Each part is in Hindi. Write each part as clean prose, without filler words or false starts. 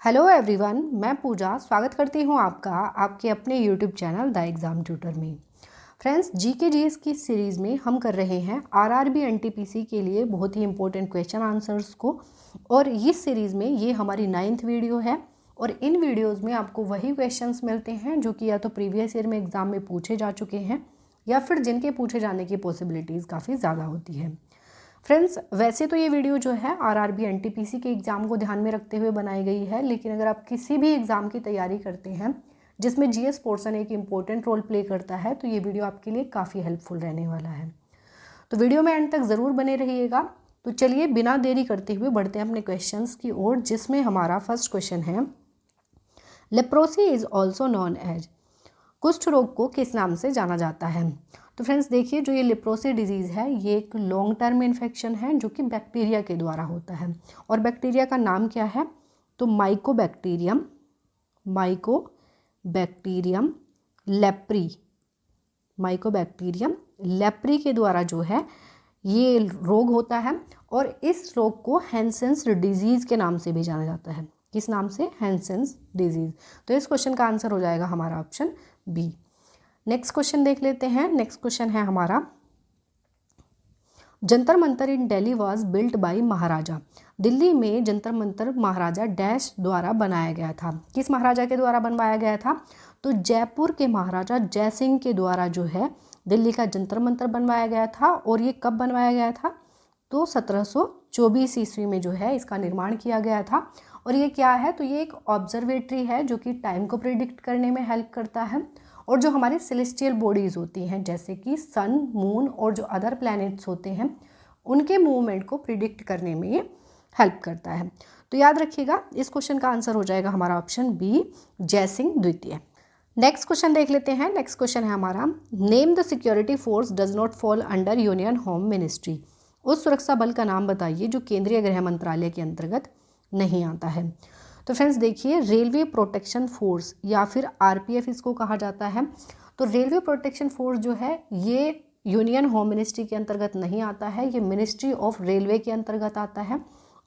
हेलो एवरीवन, मैं पूजा स्वागत करती हूँ आपका आपके अपने YouTube channel the exam tutor में। फ्रेंड्स, जीके जीएस की सीरीज़ में हम कर रहे हैं आरआरबी एनटीपीसी के लिए बहुत ही इंपॉर्टेंट क्वेश्चन आंसर्स को। और इस सीरीज़ में ये हमारी 9th वीडियो है और इन वीडियोज़ में आपको वही क्वेश्चंस मिलते हैं जो कि या तो प्रीवियस ईयर में एग्ज़ाम में पूछे जा चुके हैं या फिर जिनके पूछे जाने की पॉसिबिलिटीज़ काफ़ी ज़्यादा होती है। फ्रेंड्स, वैसे तो ये वीडियो जो है आरआरबी एनटीपीसी के एग्ज़ाम को ध्यान में रखते हुए बनाई गई है, लेकिन अगर आप किसी भी एग्ज़ाम की तैयारी करते हैं जिसमें जीएस पोर्शन एक इम्पॉर्टेंट रोल प्ले करता है तो ये वीडियो आपके लिए काफ़ी हेल्पफुल रहने वाला है। तो वीडियो में एंड तक ज़रूर बने रहिएगा। तो चलिए बिना देरी करते हुए बढ़ते हैं अपने क्वेश्चंस की ओर, जिसमें हमारा फर्स्ट क्वेश्चन है, leprosy is also known as, कुष्ठ रोग को किस नाम से जाना जाता है। तो फ्रेंड्स देखिए, जो ये लेप्रोसी डिजीज़ है ये एक लॉन्ग टर्म इन्फेक्शन है जो कि बैक्टीरिया के द्वारा होता है। और बैक्टीरिया का नाम क्या है? तो माइकोबैक्टीरियम लेप्री, माइकोबैक्टीरियम लेप्री के द्वारा जो है ये रोग होता है। और इस रोग को हैंसेंस डिजीज़ के नाम से भी जाना जाता है। किस नाम से? Hansen's disease. तो इस क्वेश्चन का आंसर हो जाएगा हमारा ऑप्शन बी। नेक्स्ट क्वेश्चन देख लेते हैं। नेक्स्ट क्वेश्चन है हमारा, जंतर मंतर इन दिल्ली वाज बिल्ट बाय महाराजा। दिल्ली में जंतर मंतर महाराजा डैश द्वारा बनाया गया था। किस महाराजा के द्वारा बनवाया गया था? तो जयपुर के महाराजा जय सिंह के द्वारा जो है दिल्ली का जंतर मंतर बनवाया गया था। और ये कब बनवाया गया था? तो 1724 ईस्वी में जो है इसका निर्माण किया गया था। और ये क्या है? तो ये एक ऑब्जर्वेटरी है जो कि टाइम को प्रिडिक्ट करने में हेल्प करता है। और जो हमारे सेलेस्टियल बॉडीज़ होती हैं जैसे कि सन, मून और जो अदर प्लैनेट्स होते हैं उनके मूवमेंट को प्रिडिक्ट करने में ये हेल्प करता है। तो याद रखिएगा, इस क्वेश्चन का आंसर हो जाएगा हमारा ऑप्शन बी, जयसिंह द्वितीय। नेक्स्ट क्वेश्चन देख लेते हैं। नेक्स्ट क्वेश्चन है हमारा, name the security force does not fall under union home ministry. उस सुरक्षा बल का नाम बताइए जो केंद्रीय गृह मंत्रालय के अंतर्गत नहीं आता है। तो फ्रेंड्स देखिए, रेलवे प्रोटेक्शन फोर्स या फिर आरपीएफ इसको कहा जाता है। तो रेलवे प्रोटेक्शन फोर्स जो है ये यूनियन होम मिनिस्ट्री के अंतर्गत नहीं आता है, ये मिनिस्ट्री ऑफ रेलवे के अंतर्गत आता है।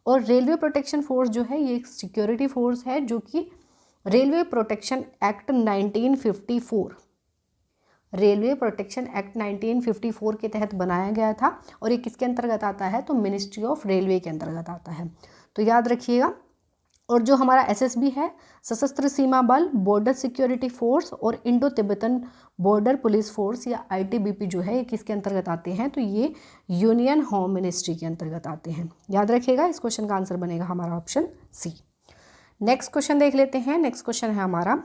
और रेलवे प्रोटेक्शन फोर्स जो है ये एक सिक्योरिटी फोर्स है जो कि railway protection act 1954, railway protection act 1954 के तहत बनाया गया था। और ये किसके अंतर्गत आता है? तो मिनिस्ट्री ऑफ रेलवे के अंतर्गत आता है। तो याद रखिएगा। और जो हमारा एसएसबी है, सशस्त्र सीमा बल, बॉर्डर सिक्योरिटी फोर्स और Indo Tibetan border police force या आईटीबीपी जो है ये किसके अंतर्गत आते हैं? तो ये यूनियन होम मिनिस्ट्री के अंतर्गत आते हैं। याद रखिएगा, इस क्वेश्चन का आंसर बनेगा हमारा ऑप्शन सी। नेक्स्ट क्वेश्चन देख लेते हैं। नेक्स्ट क्वेश्चन है हमारा,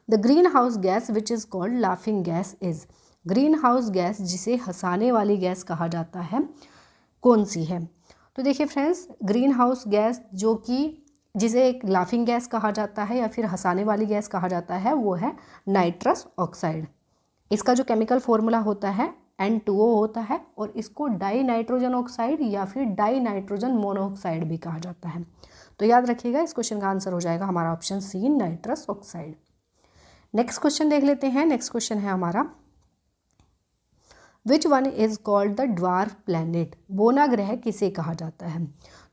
the green house gas which is called laughing gas is. Green house gas जिसे हंसाने वाली गैस कहा जाता है कौन सी है? तो देखिए फ्रेंड्स, ग्रीन हाउस गैस जो कि जिसे एक लाफिंग गैस कहा जाता है या फिर हंसाने वाली गैस कहा जाता है वो है नाइट्रस ऑक्साइड। इसका जो केमिकल फॉर्मूला होता है N2O होता है और इसको डाई नाइट्रोजन ऑक्साइड या फिर डाई नाइट्रोजन मोनोऑक्साइड भी कहा जाता है। तो याद रखिएगा, इस क्वेश्चन का आंसर हो जाएगा हमारा option C, nitrous oxide. Next question देख लेते हैं। नेक्स्ट क्वेश्चन है हमारा, which one is called the dwarf planet. बोना ग्रह किसे कहा जाता है?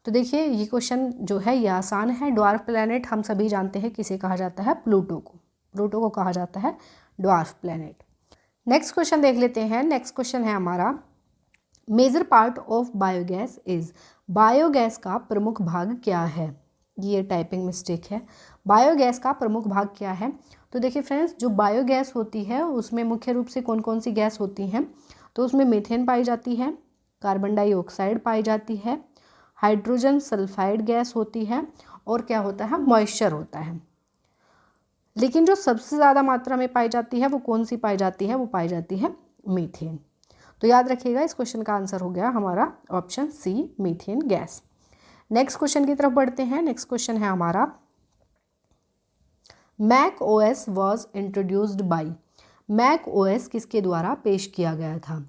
तो देखिए, ये क्वेश्चन जो है ये आसान है। ड्वार्फ प्लैनेट हम सभी जानते हैं किसे कहा जाता है? प्लूटो को। प्लूटो को कहा जाता है ड्वार्फ प्लैनेट। नेक्स्ट क्वेश्चन देख लेते हैं। नेक्स्ट क्वेश्चन है हमारा, major part of biogas is. Biogas का प्रमुख भाग क्या है? ये टाइपिंग मिस्टेक है। बायोगैस का प्रमुख भाग क्या है? तो देखिए फ्रेंड्स, जो बायोगैस होती है उसमें मुख्य रूप से कौन कौन सी गैस होती हैं? तो उसमें मीथेन पाई जाती है, कार्बन डाइऑक्साइड पाई जाती है, हाइड्रोजन सल्फाइड गैस होती है और क्या होता है? मॉइस्चर होता है। लेकिन जो सबसे ज़्यादा मात्रा में पाई जाती है वो कौन सी पाई जाती है? वो पाई जाती है मीथेन। तो याद रखिएगा, इस क्वेश्चन का आंसर हो गया हमारा option C, methane gas. Next question की तरफ बढ़ते हैं। नेक्स्ट क्वेश्चन है हमारा, Mac OS was introduced by. Mac OS किसके द्वारा पेश किया गया था?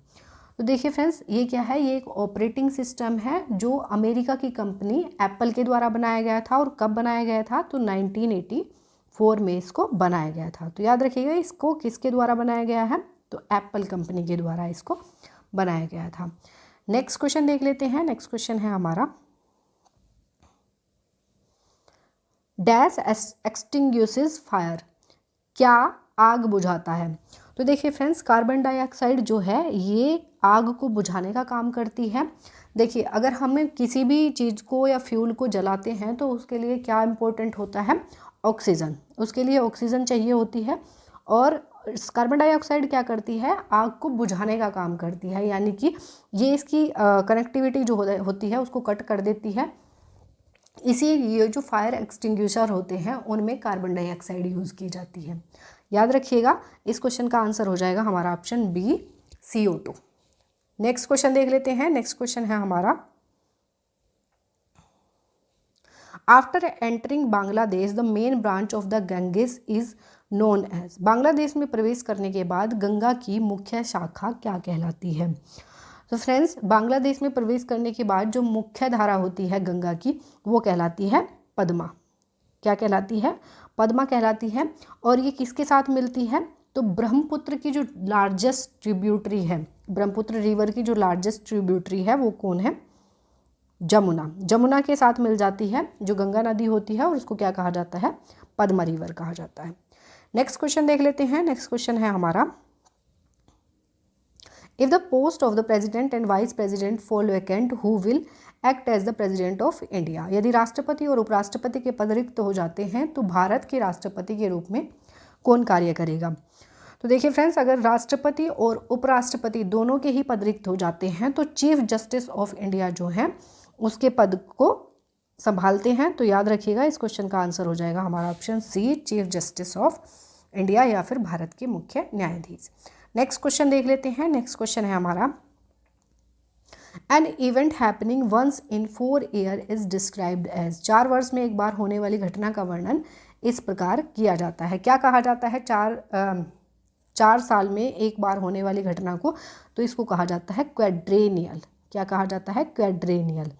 तो देखिए फ्रेंड्स, ये क्या है? ये एक ऑपरेटिंग सिस्टम है जो अमेरिका की कंपनी एप्पल के द्वारा बनाया गया था। और कब बनाया गया था? तो 1984 में इसको बनाया गया था। तो याद रखिएगा, इसको किसके द्वारा बनाया गया है? तो एप्पल कंपनी के द्वारा इसको बनाया गया था। नेक्स्ट क्वेश्चन देख लेते हैं। नेक्स्ट क्वेश्चन है हमारा, डैश एक्सटिंग्विशेस फायर, क्या आग बुझाता है। तो देखिए फ्रेंड्स, कार्बन डाइऑक्साइड जो है ये आग को बुझाने का काम करती है। देखिए, अगर हमें किसी भी चीज़ को या फ्यूल को जलाते हैं तो उसके लिए क्या इम्पोर्टेंट होता है, ऑक्सीजन। उसके लिए ऑक्सीजन चाहिए होती है, और कार्बन डाइऑक्साइड क्या करती है, आग को बुझाने का काम करती है, यानी कि ये इसकी कनेक्टिविटी जो होती है उसको कट कर देती है। इसी ये जो फायर एक्सटिंग्विशर होते हैं उनमें कार्बन डाइऑक्साइड यूज़ की जाती है। याद रखिएगा, इस क्वेश्चन का आंसर हो जाएगा हमारा option B, CO2। Next question देख लेते हैं। नेक्स्ट क्वेश्चन है हमारा, after entering Bangladesh the main branch of the Ganges is known as. Bangladesh में प्रवेश करने के बाद गंगा की मुख्य शाखा क्या कहलाती है। तो फ्रेंड्स, बांग्लादेश में प्रवेश करने के बाद जो मुख्य धारा होती है गंगा की, वो कहलाती है पद्मा। क्या कहलाती है, पद्मा कहलाती है। और ये किसके साथ मिलती है, तो ब्रह्मपुत्र की जो लार्जेस्ट ट्रिब्यूटरी है, ब्रह्मपुत्र रिवर की जो लार्जेस्ट ट्रिब्यूटरी है वो कौन है, जमुना। जमुना के साथ मिल जाती है जो गंगा नदी होती है, और उसको क्या कहा जाता है, पद्मा रिवर कहा जाता है। नेक्स्ट क्वेश्चन देख लेते हैं। नेक्स्ट क्वेश्चन है हमारा, if the post of the president and vice president fall vacant who will act as the president of India. यदि राष्ट्रपति और उपराष्ट्रपति के पद रिक्त हो जाते हैं तो भारत के राष्ट्रपति के रूप में कौन कार्य करेगा। तो देखिए फ्रेंड्स, अगर राष्ट्रपति और उपराष्ट्रपति दोनों के ही पद रिक्त हो जाते हैं तो चीफ जस्टिस ऑफ इंडिया जो है उसके पद को संभालते हैं। तो याद रखिएगा, इस क्वेश्चन का आंसर हो जाएगा हमारा option C, chief justice of India, या फिर भारत के मुख्य न्यायाधीश। नेक्स्ट क्वेश्चन देख लेते हैं। नेक्स्ट क्वेश्चन है हमारा, an event happening once in 4 year is described as. 4 वर्ष में एक बार होने वाली घटना का वर्णन इस प्रकार किया जाता है। क्या कहा जाता है, 4 साल में एक बार होने वाली घटना को, तो इसको कहा जाता है क्वाड्रेनियल। क्या कहा जाता है, क्वाड्रेनियल।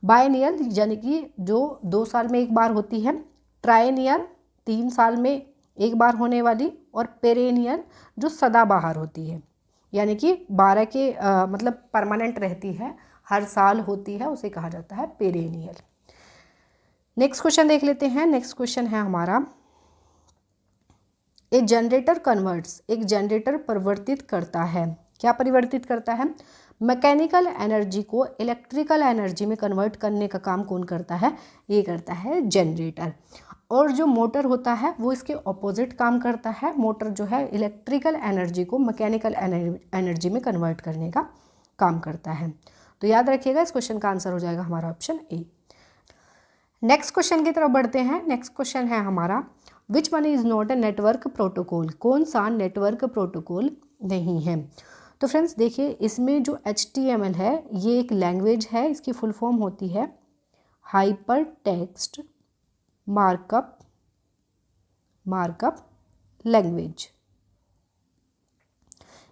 बायनियल यानी कि जो 2 साल में एक बार होती है, ट्राइनियल 3 साल में एक बार होने वाली, और पेरेनियल जो सदाबहार होती है, यानी कि 12 के मतलब परमानेंट रहती है, हर साल होती है, उसे कहा जाता है पेरेनियल। नेक्स्ट क्वेश्चन देख लेते हैं। नेक्स्ट क्वेश्चन है हमारा, एक जनरेटर कन्वर्ट्स, एक जनरेटर परिवर्तित करता है। क्या परिवर्तित करता है, मैकेनिकल एनर्जी को इलेक्ट्रिकल एनर्जी में कन्वर्ट करने का काम कौन करता है, ये करता है जनरेटर। और जो मोटर होता है वो इसके ऑपोजिट काम करता है। मोटर जो है इलेक्ट्रिकल एनर्जी को मैकेनिकल एनर्जी में कन्वर्ट करने का काम करता है। तो याद रखिएगा, इस क्वेश्चन का आंसर हो जाएगा हमारा ऑप्शन ए। नेक्स्ट क्वेश्चन की तरफ बढ़ते हैं। नेक्स्ट क्वेश्चन है हमारा, which one is not a network protocol. कौन सा नेटवर्क प्रोटोकॉल नहीं है। तो फ्रेंड्स देखिए, इसमें जो HTML है ये एक लैंग्वेज है, इसकी फुल फॉर्म होती है हाइपर टेक्स्ट मार्कअप लैंग्वेज।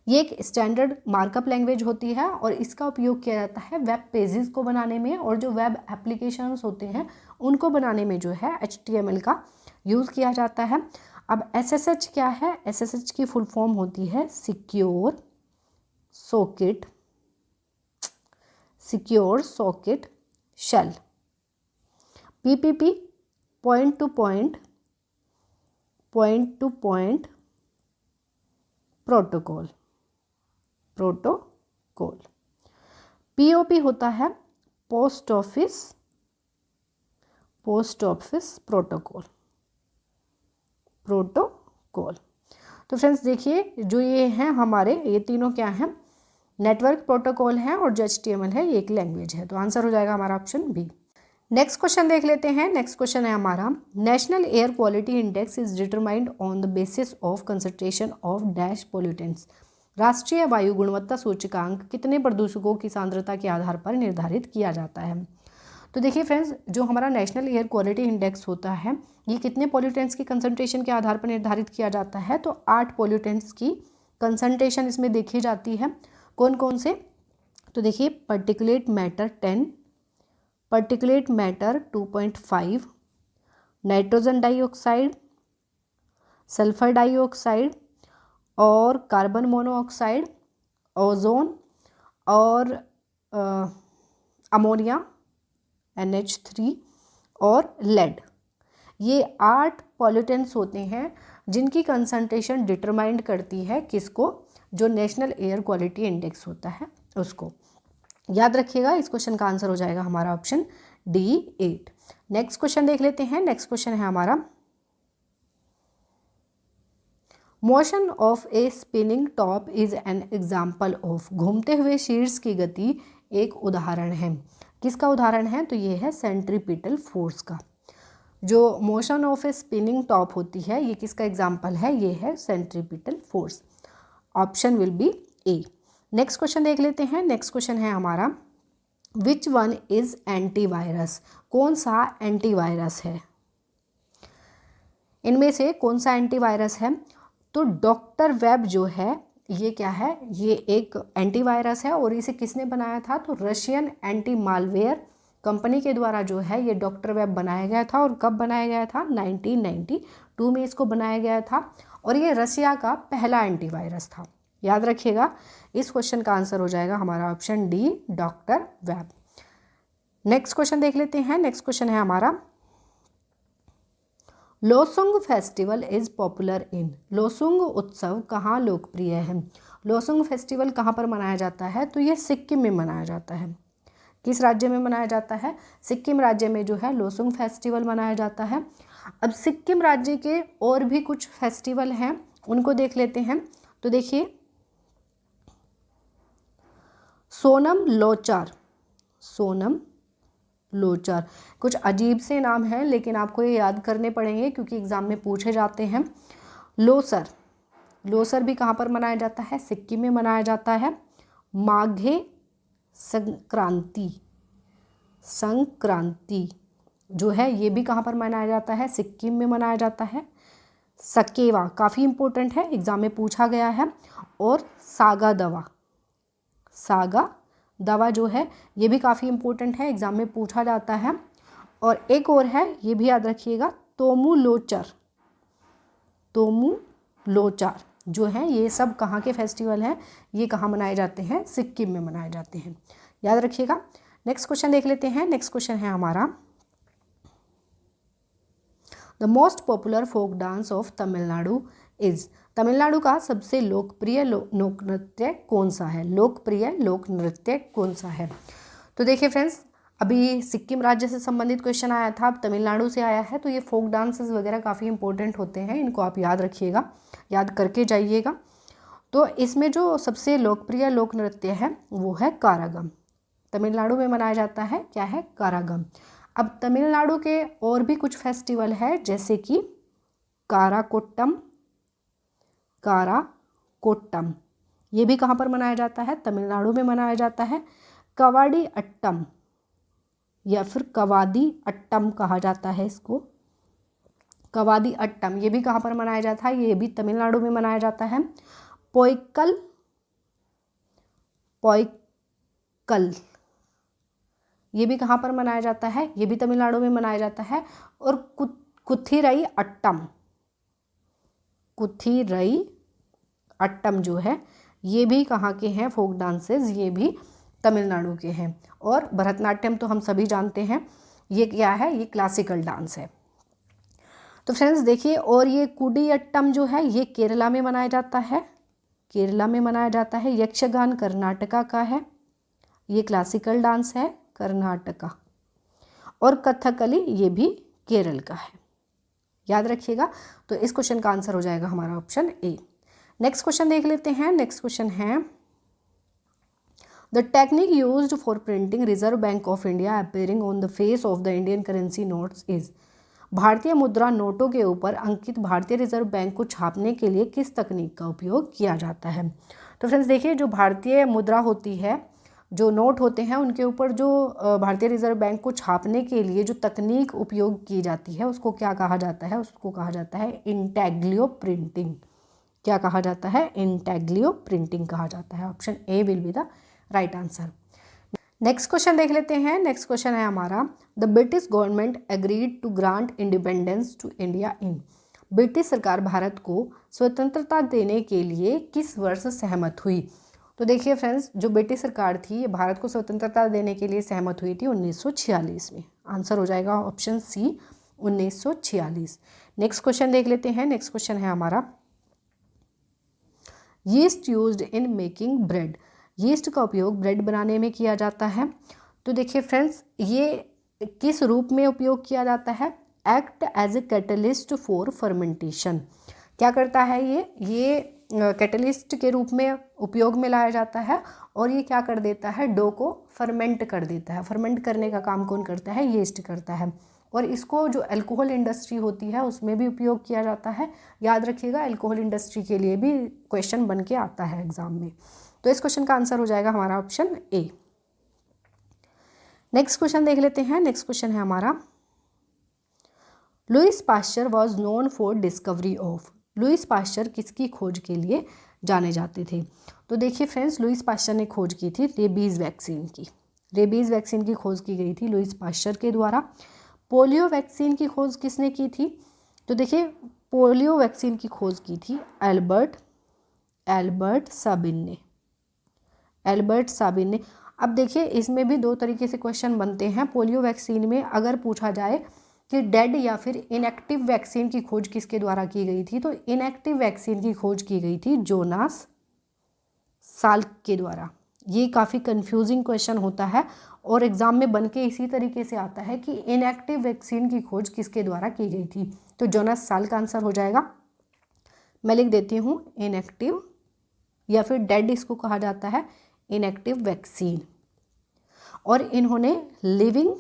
ये एक स्टैंडर्ड मार्कअप लैंग्वेज होती है और इसका उपयोग किया जाता है वेब पेजेस को बनाने में, और जो वेब एप्लीकेशंस होते हैं उनको बनाने में जो है HTML का यूज़ किया जाता है। अब SSH क्या है, SSH की फुल फॉर्म होती है secure socket shell. PPP point to point protocol. POP होता है पोस्ट ऑफिस प्रोटोकॉल। तो फ्रेंड्स देखिए, जो ये हैं हमारे, ये तीनों क्या हैं, नेटवर्क प्रोटोकॉल हैं, और जो HTML है ये एक लैंग्वेज है। तो आंसर हो जाएगा हमारा ऑप्शन बी। नेक्स्ट क्वेश्चन देख लेते हैं। नेक्स्ट क्वेश्चन है हमारा, national air quality index is determined on the basis of concentration of dash pollutants. राष्ट्रीय वायु गुणवत्ता सूचकांक कितने प्रदूषकों की सांद्रता के आधार पर निर्धारित किया जाता है। तो देखिए फ्रेंड्स, जो हमारा नेशनल एयर क्वालिटी इंडेक्स होता है ये कितने पोल्यूटेंट्स की कंसंट्रेशन के आधार पर निर्धारित किया जाता है, तो 8 पोल्यूटेंट्स की कंसंट्रेशन इसमें देखी जाती है। कौन कौन से, तो देखिए particulate matter 10, particulate matter 2.5, nitrogen dioxide, sulphur dioxide, और कार्बन मोनोऑक्साइड, ओजोन, और अमोनिया NH3, और लेड। ये 8 पॉल्यूटेंट्स होते हैं जिनकी कंसंट्रेशन डिटरमाइंड करती है किसको, जो नेशनल एयर क्वालिटी इंडेक्स होता है उसको। याद रखिएगा, इस क्वेश्चन का आंसर हो जाएगा हमारा ऑप्शन डी 8। नेक्स्ट क्वेश्चन देख लेते हैं। नेक्स्ट क्वेश्चन है हमारा, motion of A spinning top is an example of. घूमते हुए शीर्ष की गति एक उदाहरण है। किसका उदाहरण है, तो ये है सेंट्रीपिटल फोर्स का। जो motion of A spinning top होती है ये किसका एग्जाम्पल है, ये है centripetal force. Option will be A. Next question देख लेते हैं। नेक्स्ट क्वेश्चन है हमारा, विच वन इज एंटीवायरस। कौन सा एंटीवायरस है, इनमें से कौन सा एंटीवायरस है, तो डॉक्टर वेब जो है ये क्या है, ये एक एंटीवायरस है और इसे किसने बनाया था, तो रशियन एंटी मालवेयर कंपनी के द्वारा जो है ये डॉक्टर वेब बनाया गया था। और कब बनाया गया था, 1992 में इसको बनाया गया था और ये रशिया का पहला एंटीवायरस था। याद रखिएगा, इस क्वेश्चन का आंसर हो जाएगा हमारा option D, doctor web. Next question देख लेते हैं। नेक्स्ट क्वेश्चन है हमारा, Losoong festival is popular in. Losoong उत्सव कहाँ लोकप्रिय है। लोसुंग फेस्टिवल कहाँ पर मनाया जाता है, तो ये सिक्किम में मनाया जाता है। किस राज्य में मनाया जाता है, सिक्किम राज्य में जो है लोसुंग फेस्टिवल मनाया जाता है। अब सिक्किम राज्य के और भी कुछ फेस्टिवल हैं, उनको देख लेते हैं। तो देखिए, सोनम लोचार, सोनम लोचार, कुछ अजीब से नाम हैं लेकिन आपको ये याद करने पड़ेंगे क्योंकि एग्जाम में पूछे जाते हैं। लोसर, लोसर भी कहाँ पर मनाया जाता है, सिक्किम में मनाया जाता है। माघे संक्रांति, संक्रांति जो है ये भी कहाँ पर मनाया जाता है, सिक्किम में मनाया जाता है। सकेवा काफ़ी इम्पोर्टेंट है, एग्जाम में पूछा गया है। और सागा दवा, सागा दवा जो है ये भी काफ़ी इम्पोर्टेंट है, एग्जाम में पूछा जाता है। और एक और है, ये भी याद रखिएगा, तोमू लोचर, तोमू लोचार जो है ये सब कहाँ के फेस्टिवल हैं, ये कहाँ मनाए जाते हैं, सिक्किम में मनाए जाते हैं। याद रखिएगा। नेक्स्ट क्वेश्चन देख लेते हैं। नेक्स्ट क्वेश्चन है हमारा, the most popular folk dance of Tamil Nadu is. Tamil Nadu का सबसे लोकप्रिय लोक नृत्य कौन सा है, लोकप्रिय लोक नृत्य कौन सा है। तो देखिए फ्रेंड्स, अभी सिक्किम राज्य से संबंधित क्वेश्चन आया था, अब तमिलनाडु से आया है, तो ये फोक डांसेस वगैरह काफ़ी इंपॉर्टेंट होते हैं, इनको आप याद रखिएगा, याद करके जाइएगा। तो इसमें जो सबसे लोकप्रिय लोक नृत्य है वो है कारागम। तमिलनाडु में मनाया जाता है क्या है, कारागम। अब तमिलनाडु के और भी कुछ फेस्टिवल है जैसे कि काराकोट्टम, काराकोट्टम ये भी कहाँ पर मनाया जाता है, तमिलनाडु में मनाया जाता है। कवाडी अट्टम या फिर कवादी अट्टम कहा जाता है इसको, कवादी अट्टम ये भी कहाँ पर मनाया जाता है, ये भी तमिलनाडु में मनाया जाता है। पोइक्कल, पोइक्कल ये भी कहाँ पर मनाया जाता है, ये भी तमिलनाडु में मनाया जाता है। और कुथिरई अट्टम, कुथिरई अट्टम जो है ये भी कहाँ के हैं फोक डांसेस, ये भी तमिलनाडु के हैं। और भरतनाट्यम तो हम सभी जानते हैं, ये क्या है, ये क्लासिकल डांस है। तो फ्रेंड्स देखिए, और ये कुडियट्टम जो है ये केरला में मनाया जाता है, केरला में मनाया जाता है। यक्षगान कर्नाटका का है, ये क्लासिकल डांस है कर्नाटका। और कथकली ये भी केरल का है। याद रखिएगा। तो इस क्वेश्चन का आंसर हो जाएगा हमारा ऑप्शन ए। नेक्स्ट क्वेश्चन देख लेते हैं। नेक्स्ट क्वेश्चन है, the technique used for printing reserve bank of India appearing on the face of the Indian currency notes is. भारतीय मुद्रा नोटों के ऊपर अंकित भारतीय रिजर्व बैंक को छापने के लिए किस तकनीक का उपयोग किया जाता है। तो फ्रेंड्स देखिए, जो भारतीय मुद्रा होती है, जो नोट होते हैं उनके ऊपर जो भारतीय रिजर्व बैंक को छापने के लिए जो तकनीक उपयोग की जाती है उसको क्या कहा जाता है, उसको कहा जाता है इंटैग्लियो प्रिंटिंग। क्या कहा जाता है, इंटैग्लियो प्रिंटिंग कहा जाता है। Option A will be the right answer. Next question देख लेते हैं। नेक्स्ट क्वेश्चन है हमारा, the British government agreed to grant independence to India in. ब्रिटिश सरकार भारत को स्वतंत्रता देने के लिए किस वर्ष सहमत हुई। तो देखिए फ्रेंड्स, जो ब्रिटिश सरकार थी ये भारत को स्वतंत्रता देने के लिए सहमत हुई थी 1946 में। आंसर हो जाएगा ऑप्शन सी 1946। नेक्स्ट क्वेश्चन देख लेते हैं। नेक्स्ट क्वेश्चन है हमारा, yeast used in making bread. Yeast का उपयोग ब्रेड बनाने में किया जाता है। तो देखिए फ्रेंड्स, ये किस रूप में उपयोग किया जाता है? Act as a catalyst for fermentation. क्या करता है ये कैटलिस्ट के रूप में उपयोग में लाया जाता है और ये क्या कर देता है? डो को फर्मेंट कर देता है। फर्मेंट करने का काम कौन करता है? यीस्ट करता है। और इसको जो अल्कोहल इंडस्ट्री होती है उसमें भी उपयोग किया जाता है। याद रखिएगा, अल्कोहल इंडस्ट्री के लिए भी क्वेश्चन बन के आता है एग्जाम में। तो इस क्वेश्चन का आंसर हो जाएगा हमारा ऑप्शन ए। नेक्स्ट क्वेश्चन देख लेते हैं। नेक्स्ट क्वेश्चन है हमारा, Louis Pasteur was known for discovery of. Louis Pasteur किसकी खोज के लिए जाने जाते थे? तो देखिए फ्रेंड्स, लुईस पाश्चर ने खोज की थी रेबीज़ वैक्सीन की। रेबीज़ वैक्सीन की खोज की गई थी लुईस पाश्चर के द्वारा। पोलियो वैक्सीन की खोज किसने की थी? तो देखिए, पोलियो वैक्सीन की खोज की थी एल्बर्ट साबिन ने। एल्बर्ट साबिन ने। अब देखिए, इसमें भी दो तरीके से क्वेश्चन बनते हैं। पोलियो वैक्सीन में अगर पूछा जाए कि डेड या फिर इनएक्टिव वैक्सीन की खोज किसके द्वारा की गई थी, तो इनएक्टिव वैक्सीन की खोज की गई थी जोनास साल्क के द्वारा। ये काफ़ी कंफ्यूजिंग क्वेश्चन होता है और एग्जाम में बन के इसी तरीके से आता है कि इनएक्टिव वैक्सीन की खोज किसके द्वारा की गई थी। तो जोनास साल्क का आंसर हो जाएगा। मैं लिख देती हूँ इनएक्टिव या फिर डेड इसको कहा जाता है, इनएक्टिव वैक्सीन। और इन्होंने लिविंग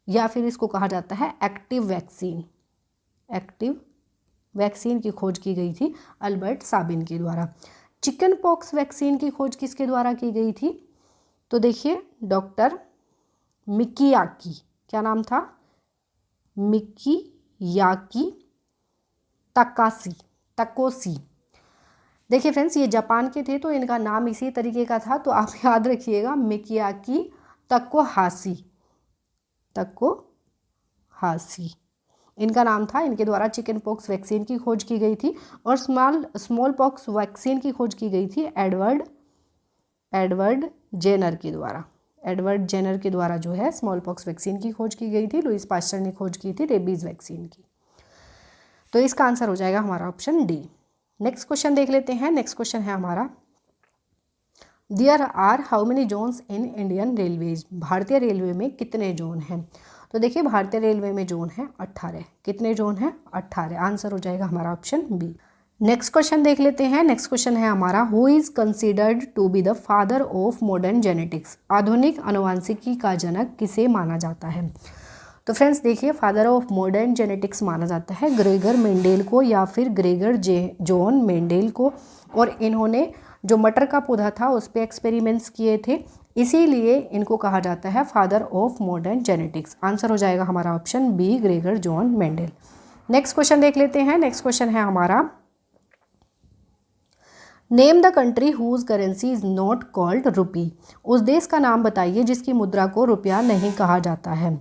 या फिर इसको कहा जाता है एक्टिव वैक्सीन। एक्टिव वैक्सीन की खोज की गई थी अल्बर्ट साबिन के द्वारा। चिकन पॉक्स वैक्सीन की खोज किसके द्वारा की गई थी? तो देखिए, डॉक्टर मिकियाकी। क्या नाम था? मिकियाकी तकोसी। देखिए फ्रेंड्स, ये जापान के थे तो इनका नाम इसी तरीके का था, तो आप याद रखिएगा, मिकियाकी तकोहाशी इनका नाम था। इनके द्वारा चिकन पॉक्स वैक्सीन की खोज की गई थी। और स्मॉल पॉक्स वैक्सीन की खोज की गई थी एडवर्ड जेनर के द्वारा। एडवर्ड जेनर के द्वारा जो है स्मॉल पॉक्स वैक्सीन की खोज की गई थी। लुईस पाश्चर ने खोज की थी रेबीज वैक्सीन की। तो इसका आंसर हो जाएगा हमारा ऑप्शन डी। नेक्स्ट क्वेश्चन देख लेते हैं। नेक्स्ट क्वेश्चन है हमारा, there are how many zones in Indian railways. भारतीय रेलवे में कितने जोन हैं? तो देखिए, भारतीय रेलवे में जोन है 18। कितने जोन हैं? 18। आंसर हो जाएगा हमारा ऑप्शन बी। नेक्स्ट क्वेश्चन देख लेते हैं। नेक्स्ट क्वेश्चन है हमारा, who is considered to be the father of modern genetics. आधुनिक अनुवांशिकी का जनक किसे माना जाता है? तो फ्रेंड्स देखिए, फादर ऑफ मॉडर्न जेनेटिक्स माना जाता है ग्रेगर मेंडेल को या फिर ग्रेगर जॉन मेंडेल को। और इन्होंने जो मटर का पौधा था उस पर एक्सपेरिमेंट्स किए थे, इसीलिए इनको कहा जाता है father of modern genetics. Answer हो जाएगा हमारा option B, Gregor John Mendel. Next question देख लेते हैं। नेक्स्ट क्वेश्चन है हमारा, name the country whose currency is not called rupee. उस देश का नाम बताइए जिसकी मुद्रा को रुपया नहीं कहा जाता है।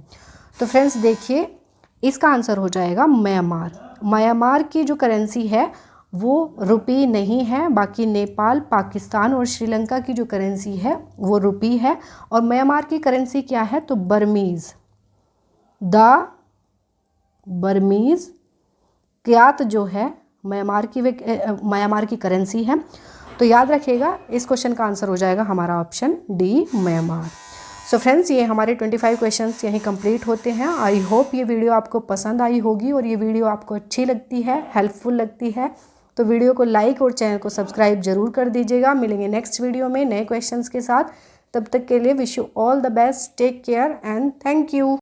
तो फ्रेंड्स देखिए, इसका आंसर हो जाएगा म्यांमार। म्यांमार की जो करेंसी है वो रुपी नहीं है, बाकी नेपाल, पाकिस्तान और श्रीलंका की जो करेंसी है वो रुपी है। और म्यांमार की करेंसी क्या है? तो बर्मीज़। द बर्मीज़ क्यात जो है म्यांमार की करेंसी है। तो याद रखिएगा, इस क्वेश्चन का आंसर हो जाएगा हमारा option D, Myanmar. So friends, ये हमारे 25 क्वेश्चंस यहीं कंप्लीट होते हैं। आई होप ये वीडियो आपको पसंद आई होगी और ये वीडियो आपको अच्छी लगती है, हेल्पफुल लगती है। तो वीडियो को लाइक और चैनल को सब्सक्राइब जरूर कर दीजिएगा। मिलेंगे नेक्स्ट वीडियो में नए क्वेश्चंस के साथ। तब तक के लिए wish you all the best, take care and thank you.